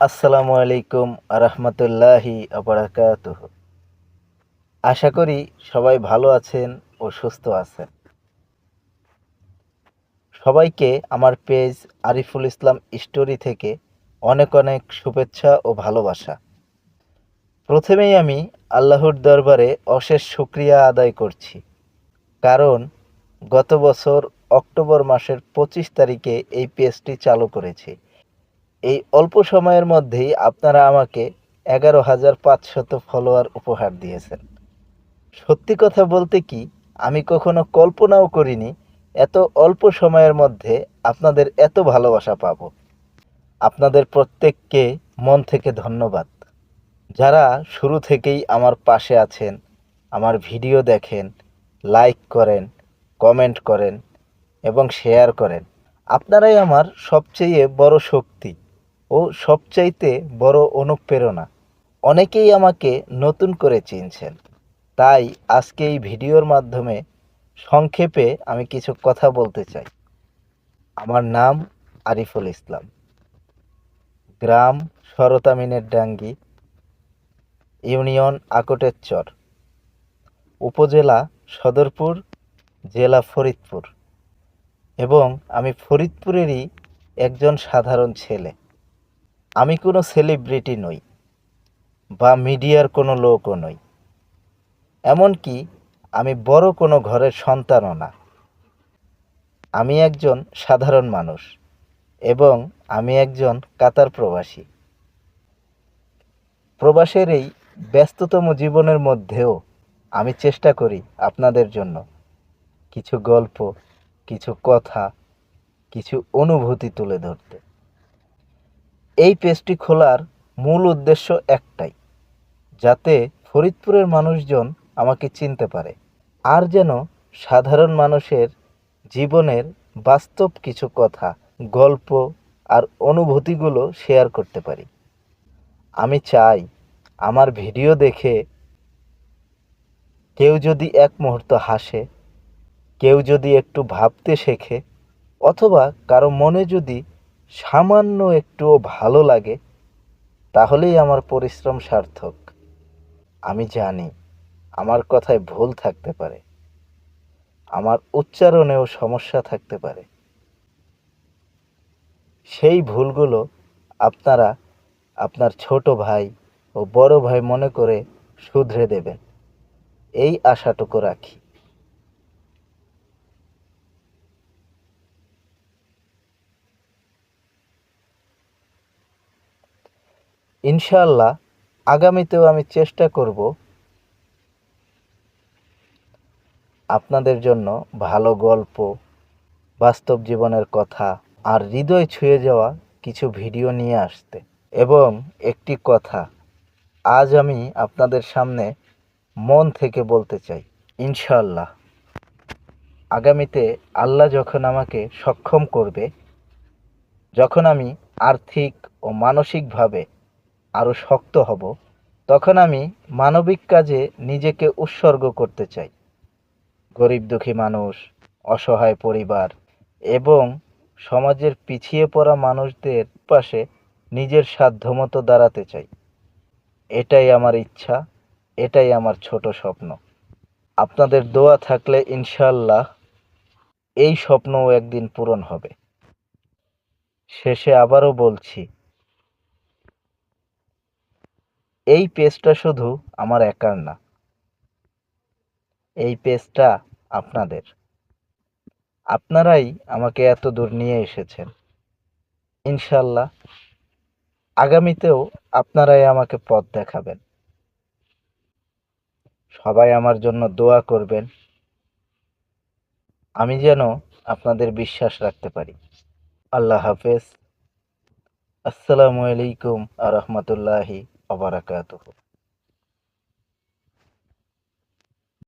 আসসালামু আলাইকুম আরহামতুল্লাহি আবরাকাতুহ। আশা করি সবাই ভালো আছেন ও সুস্থ আছেন। সবাইকে আমার পেজ আরিফুল ইসলাম স্টোরি থেকে অনেক অনেক শুভেচ্ছা ও ভালোবাসা। প্রথমেই আমি আল্লাহর দরবারে অশেষ শুকরিয়া আদায় করছি, কারণ গত বছর অক্টোবর মাসের ২৫ তারিখে এই পেজটি চালু করেছি। এই অল্প সময়ের মধ্যেই আপনারা আমাকে ১১,৫০০ ফলোয়ার উপহার দিয়েছেন। সত্যি কথা বলতে কি, আমি কখনো কল্পনাও করিনি এত অল্প সময়ের মধ্যে আপনাদের এত ভালোবাসা পাবো। আপনাদের প্রত্যেককে মন থেকে ধন্যবাদ। যারা শুরু থেকেই আমার পাশে আছেন, আমার ভিডিও দেখেন, লাইক করেন, কমেন্ট করেন এবং শেয়ার করেন, আপনারাই আমার সবচেয়ে বড় শক্তি ও সবচাইতে বড় অনুপ্রেরণা। অনেকেই আমাকে নতুন করে চিনছেন, তাই আজকে এই ভিডিওর মাধ্যমে সংক্ষেপে আমি কিছু কথা বলতে চাই। আমার নাম আরিফুল ইসলাম, গ্রাম শরতামিনের ডাঙ্গি, ইউনিয়ন আকটেরচর, উপজেলা সদরপুর, জেলা ফরিদপুর, এবং আমি ফরিদপুরেরই একজন সাধারণ ছেলে। আমি কোনো সেলিব্রিটি নই বা মিডিয়ার কোনো লোকও নই, এমনকি আমি বড় কোনো ঘরের সন্তানও না। আমি একজন সাধারণ মানুষ এবং আমি একজন কাতার প্রবাসী। প্রবাসের এই ব্যস্ততম জীবনের মধ্যেও আমি চেষ্টা করি আপনাদের জন্য কিছু গল্প, কিছু কথা, কিছু অনুভূতি তুলে ধরতে। এই পেজটি খোলার মূল উদ্দেশ্য একটাই, যাতে ফরিদপুরের মানুষজন আমাকে চিনতে পারে, আর যেন সাধারণ মানুষের জীবনের বাস্তব কিছু কথা, গল্প আর অনুভূতিগুলো শেয়ার করতে পারি। আমি চাই আমার ভিডিও দেখে কেউ যদি এক মুহূর্ত হাসে, কেউ যদি একটু ভাবতে শেখে, অথবা কারো মনে যদি সামান্য একটুও ভালো লাগে, তাহলেই আমার পরিশ্রম সার্থক। আমি জানি আমার কথায় ভুল থাকতে পারে, আমার উচ্চারণেও সমস্যা থাকতে পারে। সেই ভুলগুলো আপনারা আপনার ছোট ভাই ও বড় ভাই মনে করে শুধরে দেবেন, এই আশাটুকু রাখি। ইনশাআল্লাহ আগামীতেও আমি চেষ্টা করব আপনাদের জন্য ভালো গল্প, বাস্তব জীবনের কথা আর হৃদয় ছুঁয়ে যাওয়া কিছু ভিডিও নিয়ে আসতে। এবং একটি কথা আজ আমি আপনাদের সামনে মন থেকে বলতে চাই, ইনশাআল্লাহ আগামীতে আল্লাহ যখন আমাকে সক্ষম করবে, যখন আমি আর্থিক ও মানসিকভাবে আরও শক্ত হব, তখন আমি মানবিক কাজে নিজেকে উৎসর্গ করতে চাই। গরিব দুঃখী মানুষ, অসহায় পরিবার এবং সমাজের পিছিয়ে পড়া মানুষদের পাশে নিজের সাধ্যমতো দাঁড়াতে চাই। এটাই আমার ইচ্ছা, এটাই আমার ছোট স্বপ্ন। আপনাদের দোয়া থাকলে ইনশাআল্লাহ এই স্বপ্নও একদিন পূরণ হবে। শেষে আবারও বলছি, এই পেজটা শুধু আমার একার না, এই পেজটা আপনাদের। আপনারাই আমাকে এত দূর নিয়ে এসেছেন। ইনশাআল্লাহ আগামীতেও আপনারাই আমাকে পথ দেখাবেন। সবাই আমার জন্য দোয়া করবেন, আমি যেন আপনাদের বিশ্বাস রাখতে পারি। আল্লাহ হাফেজ। আসসালামু আলাইকুম আ রহমতুল্লাহি ওয়া বারাকাতুহু।